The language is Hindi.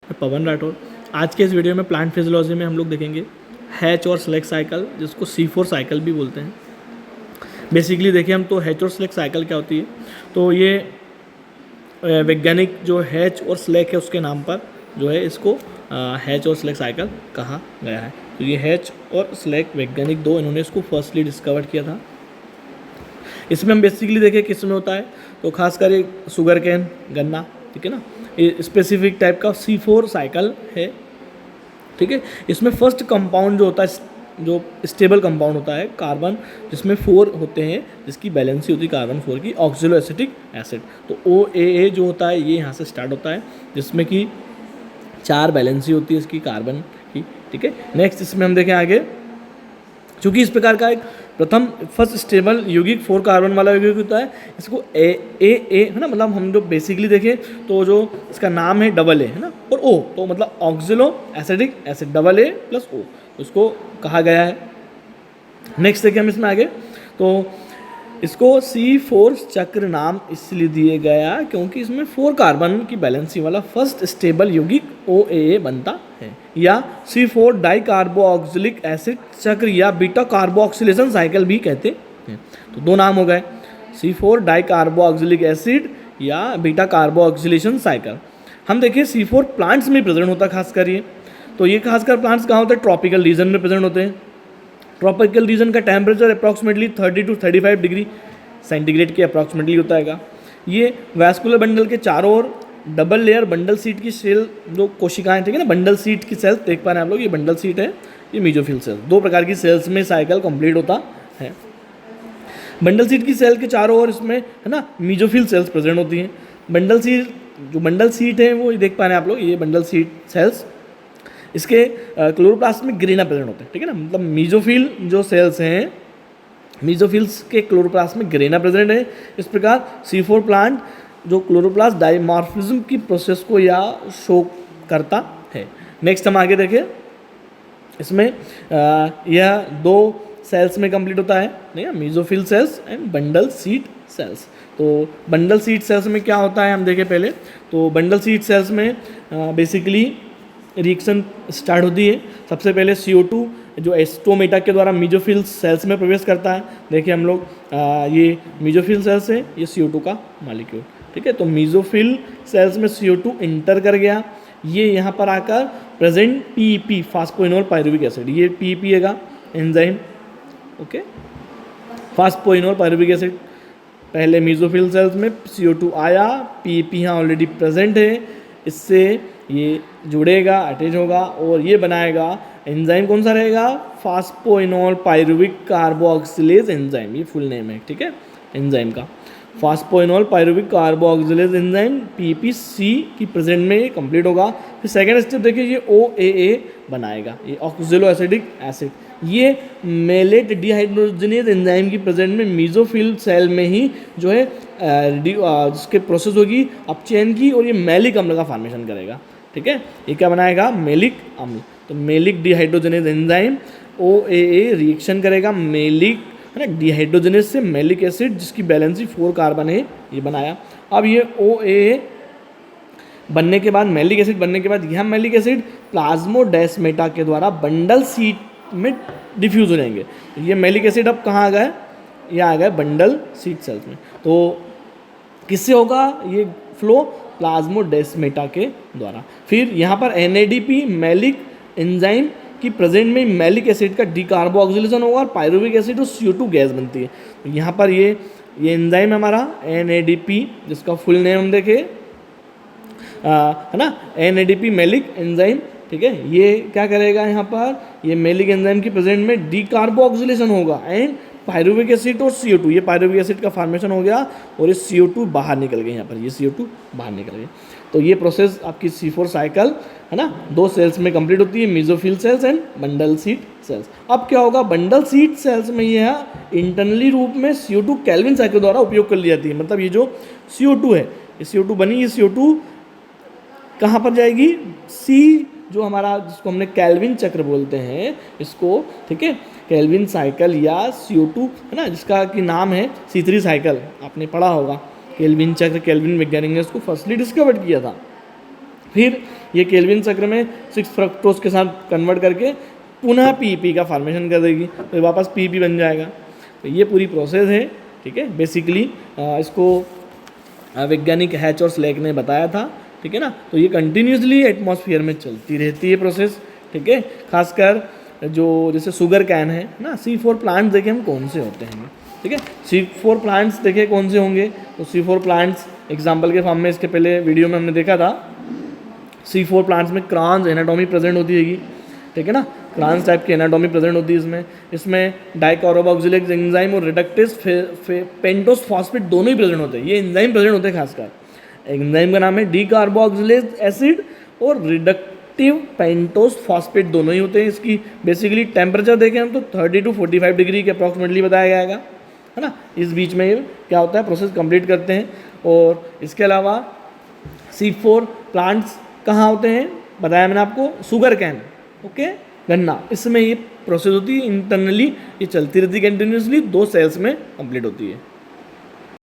मैं पवन राठौर। आज के इस वीडियो में प्लांट फिजियोलॉजी में हम लोग देखेंगे हैच और स्लेक साइकिल, जिसको C4 साइकिल भी बोलते हैं। बेसिकली देखिए हम तो हैच और स्लेक साइकिल क्या होती है, तो ये वैज्ञानिक जो हैच और स्लेक है उसके नाम पर जो है इसको हैच और स्लेक साइकिल कहा गया है। तो ये हैच और स्लेक वैज्ञानिक दो, इन्होंने इसको फर्स्टली डिस्कवर किया था। इसमें हम बेसिकली देखें किस में होता है, तो खासकर ये शुगर कैन, गन्ना, ठीक है ना, ये स्पेसिफिक टाइप का C4 साइकिल है, ठीक है। इसमें फर्स्ट कंपाउंड जो होता है, जो स्टेबल कंपाउंड होता है कार्बन, जिसमें 4 होते हैं, जिसकी बैलेंसी होती है कार्बन 4 की, ऑक्सिलो एसिटिक एसिड। तो OAA जो होता है ये यहाँ से स्टार्ट होता है, जिसमें कि 4 बैलेंसी होती है इसकी कार्बन की, ठीक है। नेक्स्ट इसमें हम देखें आगे, चूँकि इस प्रकार का एक प्रथम फर्स्ट स्टेबल यौगिक 4 कार्बन वाला यौगिक होता है, इसको ए है ना, मतलब हम जो बेसिकली देखें तो जो इसका नाम है AA है ना, और O, तो मतलब oxalo acidic acid, AA + O, उसको कहा गया है। नेक्स्ट देखिए हम इसमें आगे, तो इसको C4 चक्र नाम इसलिए दिए गया क्योंकि इसमें 4 कार्बन की बैलेंसी वाला फर्स्ट स्टेबल यौगिक OAA बनता है, या C4 डाई कार्बोक्सिलिक एसिड चक्र या बीटा कार्बोक्सिलेशन साइकिल भी कहते हैं। तो 2 नाम हो गए, C4 डाई कार्बोक्सिलिक एसिड या बीटा कार्बोक्सिलेशन साइकिल। हम देखिए C4 प्लांट्स में प्रेजेंट होता है खासकर ये, तो ये खासकर प्लांट्स कहाँ होते हैं, ट्रॉपिकल रीजन में प्रेजेंट होते हैं। ट्रॉपिकल रीजन का temperature approximately 30 to 35 degree centigrade के अप्रॉक्सीमेटली होता है। ये वैस्कुलर बंडल के चारों ओर डबल लेयर बंडल सीट की सेल, जो कोशिकाएं, ठीक है ना, बंडल सीट की सेल्स देख पा रहे हैं आप लोग, ये बंडल सीट है, ये मीजोफिल सेल्स, 2 प्रकार की सेल्स में साइकिल कंप्लीट होता है। बंडल सीट की सेल के चारों ओर इसमें है ना मीजोफिल सेल्स प्रेजेंट होती हैं। बंडल सीट है वो देख पा रहे हैं आप लोग, ये बंडल सीट सेल्स, इसके क्लोरोप्लास्ट में ग्रेना प्रेजेंट होते हैं, ठीक है ना, मतलब मीजोफिल जो सेल्स हैं, मीजोफिल्स के क्लोरोप्लास्ट में ग्रेना प्रेजेंट है। इस प्रकार C4 प्लांट जो क्लोरोप्लास्ट डाइमॉर्फिज्म की प्रोसेस को या शो करता है। नेक्स्ट हम आगे देखें, इसमें यह 2 सेल्स में कंप्लीट होता है, नहीं, mesophyll cells and bundle sheath cells. तो बंडल सीट सेल्स में क्या होता है हम देखें पहले, तो बंडल सीट सेल्स में बेसिकली रिएक्शन स्टार्ट होती है। सबसे पहले CO2 जो एस्टोमेटा के द्वारा मीजोफिल सेल्स में प्रवेश करता है। देखिए हम लोग ये मीजोफिल सेल्स है, ये CO2 का मॉलिक्यूल, ठीक है। तो मीजोफिल सेल्स में CO2 इंटर कर गया, ये यहाँ पर आकर present PEP phosphoenol pyruvic acid, ये PEP है enzyme, okay, phosphoenol pyruvic acid. पहले मीजोफिल सेल्स में CO2 आया, PEP यहाँ ऑलरेडी प्रेजेंट है, इससे ये जुड़ेगा, अटैच होगा और ये बनाएगा एंजाइम, कौन सा रहेगा, फास्फोइनोल पायरुविक कार्बोक्सिलेज एंजाइम, ये फुल नेम है, ठीक है, एंजाइम का phosphoenol pyruvic carboxylase enzyme PEPC की प्रेजेंट में ये कंप्लीट होगा। फिर सेकेंड स्टेप देखिए, ये OAA बनाएगा, ये ऑक्सिलो एसिडिक एसिड, ये मेलेट डिहाइड्रोजनेज एंजाइम की प्रेजेंट में मीजोफिल सेल में ही जो है जिसके प्रोसेस होगी अपचयन की, और ये मैलिक अम्ल का फॉर्मेशन करेगा, ठीक है। ये क्या बनाएगा, मैलिक अम्ल। तो malic dehydrogenase enzyme OAA reaction करेगा मैलिक, है ना, डिहाइड्रोजनेज से मैलिक एसिड, जिसकी बैलेंसी 4 कार्बन है, ये बनाया। अब ये OAA बनने के बाद, मैलिक एसिड बनने के बाद, यह मैलिक एसिड प्लाज्मोडेस्माटा के द्वारा बंडल सीट में डिफ्यूज हो जाएंगे। ये मैलिक एसिड अब कहाँ आ गया, ये आ गया बंडल सीट सेल्स में। तो किससे होगा ये फ्लो, प्लाज्मोडेस्माटा के द्वारा। फिर यहाँ पर NADP मैलिक एंजाइम की प्रेजेंट में मैलिक एसिड का डीकार्बोक्सिलेशन होगा और पायरुविक एसिड और CO2 गैस बनती है। तो यहाँ पर ये एंजाइम हमारा NADP, जिसका फुल नेम हम देखें, है ना, NADP मैलिक एंजाइम, ठीक है। ये क्या करेगा, यहाँ पर ये मैलिक एंजाइम की प्रेजेंट में डीकार्बोक्सिलेशन होगा एंड पायरुविक एसिड और CO2, ये पायरुविक एसिड का फॉर्मेशन हो गया और ये CO2 बाहर निकल गए, यहाँ पर ये CO2 बाहर निकल गए। तो ये प्रोसेस आपकी C4 साइकिल, है ना, 2 सेल्स में कंप्लीट होती है, mesophyll cells and bundle sheath cells. अब क्या होगा, बंडल सीट सेल्स में यह इंटरनली रूप में CO2 केल्विन साइकिल द्वारा उपयोग कर ली जाती है। मतलब ये जो CO2 है, ये CO2 बनी, ये CO2 कहाँ पर जाएगी, जो हमारा, जिसको हमने केल्विन चक्र बोलते हैं इसको, ठीक है, केल्विन साइकिल या CO2, है ना, जिसका कि नाम है C3 साइकिल, आपने पढ़ा होगा, केल्विन चक्र, केल्विन वैज्ञानिक ने इसको फर्स्टली डिस्कवर किया था। फिर ये केल्विन चक्र में 6 फ्रक्टोज के साथ कन्वर्ट करके पुनः पीपी का फॉर्मेशन कर देगी, तो वापस पीपी बन जाएगा। तो ये पूरी प्रोसेस है, ठीक है। बेसिकली इसको वैज्ञानिक हैच और स्लेक ने बताया था, ठीक है ना। तो ये कंटिन्यूसली एटमॉस्फेयर में चलती रहती है प्रोसेस, ठीक है। खासकर जो जैसे शुगर कैन है ना, C4 प्लांट्स देखें हम कौन से होते हैं, ठीक है। C4 प्लांट्स देखे कौन से होंगे, तो C4 प्लांट्स एग्जाम्पल के फॉर्म में इसके पहले वीडियो में हमने देखा था, C4 प्लांट्स में क्रांस एनाटॉमी प्रेजेंट होती है, ठीक है ना। क्रांस टाइप की एनाटॉमी प्रेजेंट होती है इसमें डाइकार्बोक्सिलेज एंजाइम और रिडक्टेस पेंटोस फॉस्फेट दोनों ही प्रेजेंट होते हैं। ये एंजाइम प्रेजेंट होते हैं, खासकर एंजाइम का नाम है डिकार्बोक्सिलेज एसिड और रिडक्टिव पेंटोस फॉस्फेट दोनों ही होते हैं। इसकी बेसिकली टेम्परेचर देखें हम तो 30 to 45 डिग्री के अप्रॉक्सीमेटली बताया जाएगा, है ना। इस बीच में ये क्या होता है, प्रोसेस कंप्लीट करते हैं। और इसके अलावा C4 प्लांट्स कहाँ होते हैं, बताया मैंने आपको, शुगर कैन, ओके, गन्ना, इसमें ये प्रोसेस होती है इंटरनली, ये चलती रहती है कंटिन्यूसली, 2 सेल्स में कंप्लीट होती है।